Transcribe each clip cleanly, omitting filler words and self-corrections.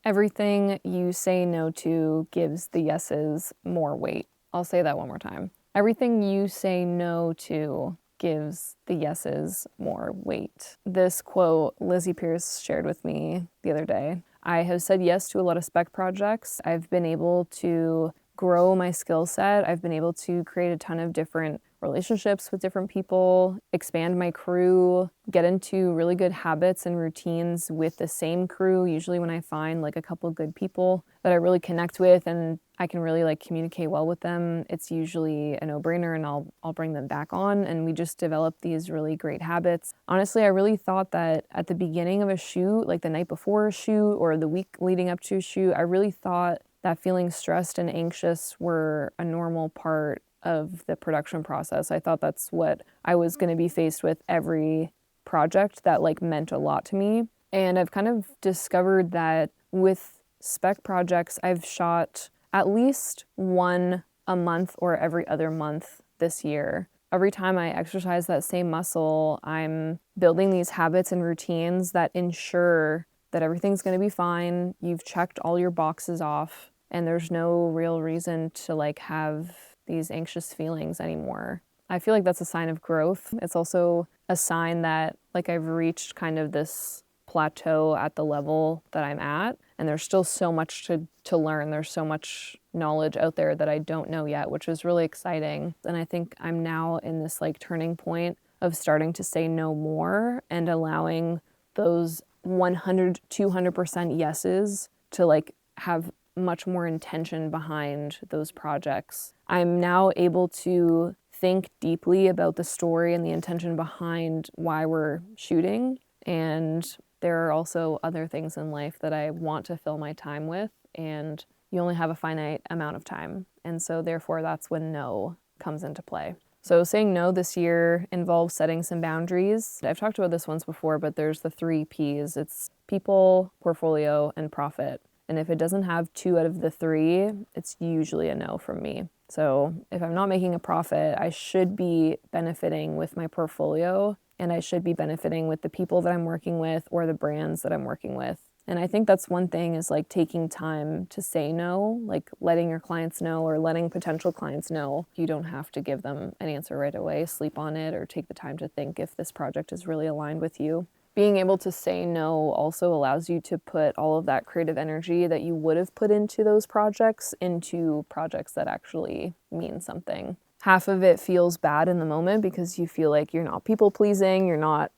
Everything you say no to gives the yeses more weight. I'll say that one more time. Everything you say no to gives the yeses more weight. This quote Lizzie Pierce shared with me the other day. I have said yes to a lot of spec projects. I've been able to grow my skill set. I've been able to create a ton of different relationships with different people, expand my crew, get into really good habits and routines with the same crew. Usually when I find like a couple good people that I really connect with and I can really like communicate well with them, it's usually a no-brainer and I'll bring them back on, and we just develop these really great habits. Honestly, I really thought that at the beginning of a shoot, like the night before a shoot or the week leading up to a shoot, I really thought that feeling stressed and anxious were a normal part of the production process. I thought that's what I was going to be faced with every project that like meant a lot to me. And I've kind of discovered that with spec projects, I've shot at least one a month or every other month this year. Every time I exercise that same muscle, I'm building these habits and routines that ensure that everything's going to be fine. You've checked all your boxes off, and there's no real reason to like have these anxious feelings anymore. I feel like that's a sign of growth. It's also a sign that like I've reached kind of this plateau at the level that I'm at, and there's still so much to learn. There's so much knowledge out there that I don't know yet, which is really exciting. And I think I'm now in this like turning point of starting to say no more and allowing those 100, 200% yeses to like have much more intention behind those projects. I'm now able to think deeply about the story and the intention behind why we're shooting. And there are also other things in life that I want to fill my time with, and you only have a finite amount of time. And so therefore that's when no comes into play. So saying no this year involves setting some boundaries. I've talked about this once before, but there's the 3 Ps. It's people, portfolio, and profit. And if it doesn't have 2 out of the 3, it's usually a no from me. So if I'm not making a profit, I should be benefiting with my portfolio, and I should be benefiting with the people that I'm working with or the brands that I'm working with. And I think that's one thing, is like taking time to say no, like letting your clients know or letting potential clients know. You don't have to give them an answer right away. Sleep on it or take the time to think if this project is really aligned with you. Being able to say no also allows you to put all of that creative energy that you would have put into those projects into projects that actually mean something. Half of it feels bad in the moment because you feel like you're not people pleasing, you're not,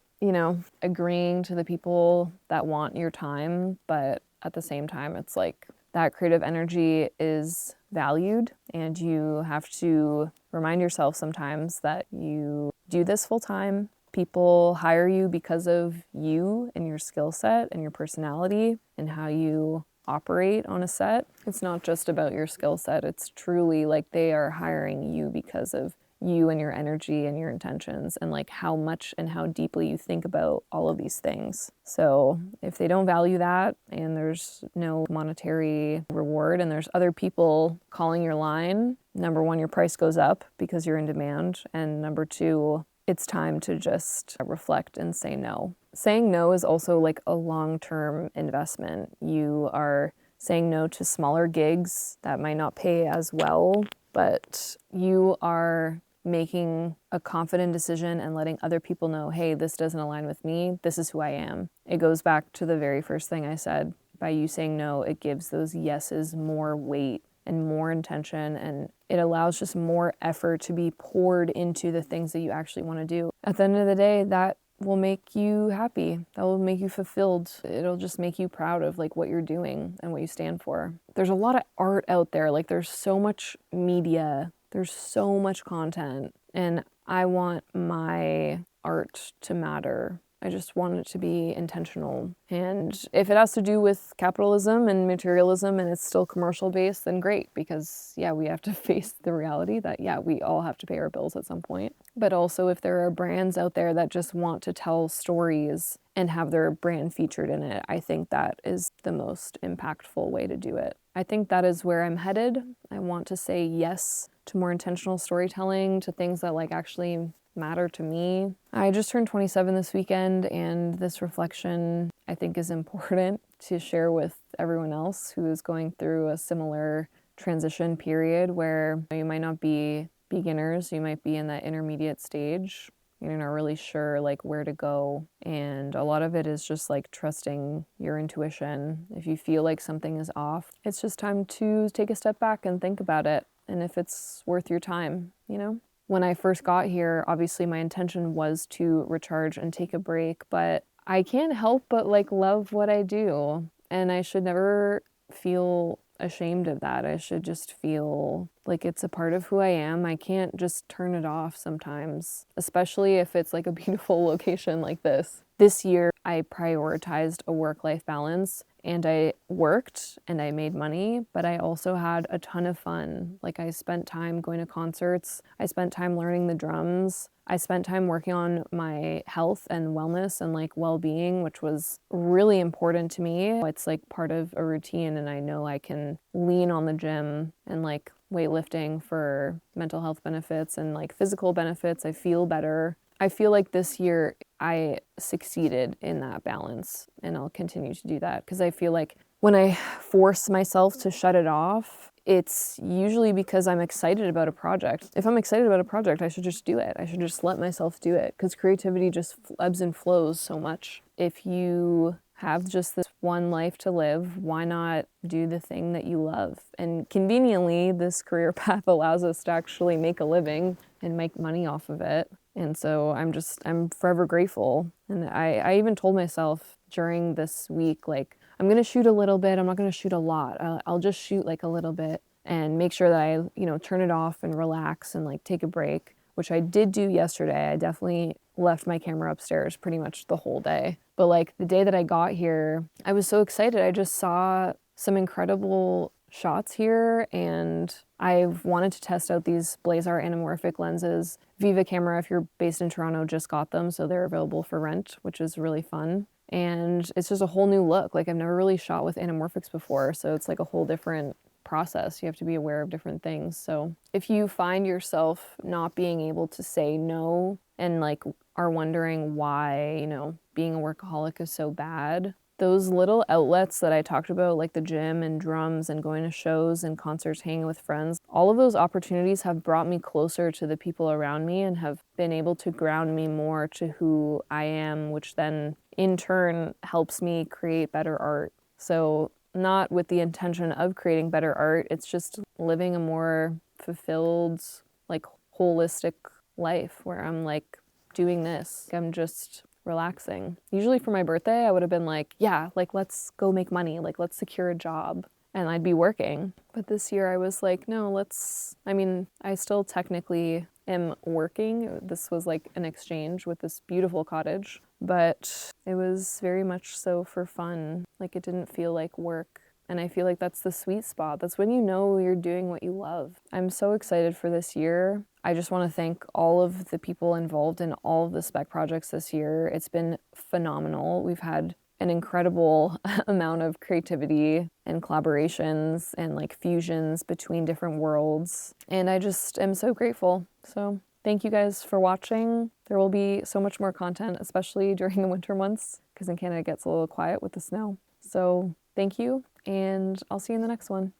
agreeing to the people that want your time, but at the same time, it's like that creative energy is valued, and you have to remind yourself sometimes that you do this full time. People hire you because of you and your skill set and your personality and how you operate on a set. It's not just about your skill set. It's truly like they are hiring you because of you and your energy and your intentions and like how much and how deeply you think about all of these things. So if they don't value that and there's no monetary reward and there's other people calling your line, number 1, your price goes up because you're in demand. And number 2, it's time to just reflect and say no. Saying no is also like a long-term investment. You are saying no to smaller gigs that might not pay as well, but you are making a confident decision and letting other people know, hey, this doesn't align with me. This is who I am. It goes back to the very first thing I said. By you saying no, it gives those yeses more weight and more intention, and it allows just more effort to be poured into the things that you actually want to do. At the end of the day, that will make you happy. That will make you fulfilled. It'll just make you proud of like what you're doing and what you stand for. There's a lot of art out there. Like there's so much media. There's so much content, and I want my art to matter. I just want it to be intentional. And if it has to do with capitalism and materialism and it's still commercial based, then great, because yeah, we have to face the reality that yeah, we all have to pay our bills at some point. But also if there are brands out there that just want to tell stories and have their brand featured in it, I think that is the most impactful way to do it. I think that is where I'm headed. I want to say yes to more intentional storytelling, to things that like actually matter to me. I just turned 27 this weekend, and this reflection I think is important to share with everyone else. else who is going through a similar transition period where you might not be beginners, you might be in that intermediate stage. You're not really sure like where to go, and a lot of it is just like trusting your intuition. If you feel like something is off, it's just time to take a step back and think about it, and if it's worth your time, you know? When I first got here, obviously my intention was to recharge and take a break, but I can't help but like love what I do, and I should never feel ashamed of that. I should just feel like it's a part of who I am. I can't just turn it off sometimes, especially if it's like a beautiful location like this. This year, I prioritized a work-life balance, and I worked and I made money, but I also had a ton of fun. Like I spent time going to concerts, I spent time learning the drums, I spent time working on my health and wellness and like well-being, which was really important to me. It's like part of a routine, and I know I can lean on the gym and like weightlifting for mental health benefits and like physical benefits. I feel better. I feel like this year I succeeded in that balance, and I'll continue to do that because I feel like when I force myself to shut it off, it's usually because I'm excited about a project. If I'm excited about a project, I should just do it. I should just let myself do it because creativity just ebbs and flows so much. If you have just this one life to live, why not do the thing that you love? And conveniently, this career path allows us to actually make a living and make money off of it. And so I'm forever grateful. And I even told myself during this week, like, I'm gonna shoot a little bit, I'm not gonna shoot a lot. I'll just shoot like a little bit and make sure that I, turn it off and relax and like take a break, which I did do yesterday. I definitely left my camera upstairs pretty much the whole day. But like the day that I got here, I was so excited. I just saw some incredible shots here, and I've wanted to test out these Blazar anamorphic lenses. Viva Camera, if you're based in Toronto, just got them, so they're available for rent, which is really fun. And it's just a whole new look. Like I've never really shot with anamorphics before, so it's like a whole different process. You have to be aware of different things. So if you find yourself not being able to say no and like are wondering why, being a workaholic is so bad, those little outlets that I talked about, like the gym and drums and going to shows and concerts, hanging with friends, all of those opportunities have brought me closer to the people around me and have been able to ground me more to who I am, which then in turn helps me create better art. So not with the intention of creating better art, it's just living a more fulfilled, like holistic life where I'm like doing this. I'm just relaxing. Usually for my birthday, I would have been like, yeah, like let's go make money, like let's secure a job, and I'd be working. But this year I was like, no, I still technically am working. This was like an exchange with this beautiful cottage, but it was very much so for fun. Like it didn't feel like work. And I feel like that's the sweet spot. That's when you know you're doing what you love. I'm so excited for this year. I just want to thank all of the people involved in all of the spec projects this year. It's been phenomenal. We've had an incredible amount of creativity and collaborations and like fusions between different worlds. And I just am so grateful. So thank you guys for watching. There will be so much more content, especially during the winter months, because in Canada it gets a little quiet with the snow. So thank you, and I'll see you in the next one.